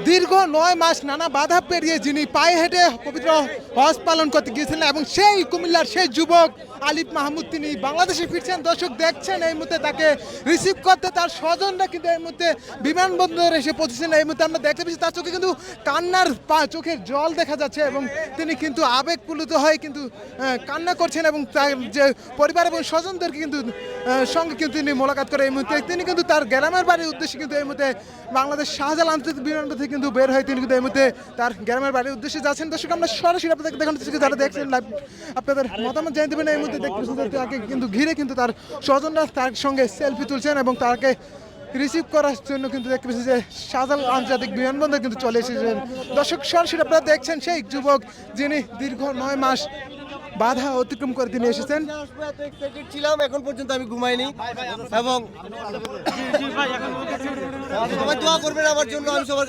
দীর্ঘ 9 মাস নানা বাধা পেরিয়ে যিনি পায়ে হেঁটে পবিত্র হজ পালন করতে গিয়েছিলেন এবং সেই কুমিল্লার সেই যুবক আলিফ মাহমুদ তিনি বাংলাদেশে ফিরছেন। দর্শক দেখছেন এই মুহূর্তে তাকে রিসিভ করতে তার স্বজনরা কিন্তু এই মুহূর্তে বিমানবন্দরে এসে পৌঁছেছেন। এই মুহূর্তে আমরা দেখতে পাচ্ছি তার চোখে কিন্তু কান্নার চোখের জল দেখা যাচ্ছে এবং তিনি কিন্তু আবেগপ্লুত হয়ে কিন্তু কান্না করছেন এবং তার যে পরিবার এবং স্বজনদেরকে কিন্তু সঙ্গে কিন্তু তিনি মোলাকাত করে এই মুহূর্তে তিনি কিন্তু তার গ্রামের বাড়ির উদ্দেশ্যে কিন্তু এই মুহূর্তে বাংলাদেশ শাহজালাল আন্তর্জাতিক বিমানবন্দর থেকে কিন্তু বের হয়ে তিনি কিন্তু এই মুহূর্তে তার গ্রামের বাড়ির উদ্দেশ্যে যাচ্ছেন। দর্শক আমরা সরাসরি আপনাদেরকে দেখানো চেষ্টা যারা দেখছেন লাইভ আপনাদের মতামত জানিয়ে দেবেন। এই মুহূর্তে দেখতেছেন তাকে কিন্তু ঘিরে কিন্তু তার স্বজনরা তার সঙ্গে সেলফি তুলছেন এবং তাকে রিসিভ করার জন্য কিন্তু দেখতে পাচ্ছি যে শাহজালাল আন্তর্জাতিক বিমানবন্দর কিন্তু চলে এসেছেন। দর্শক সরাসরি আপনারা দেখছেন সেই যুবক যিনি দীর্ঘ 9 মাস বাধা অতিক্রম করে তিনি এসেছেন। ছিলাম এখন পর্যন্ত আমি ঘুমাইনি এবং সবাই দোয়া করবেন আমার জন্য। আমি সবার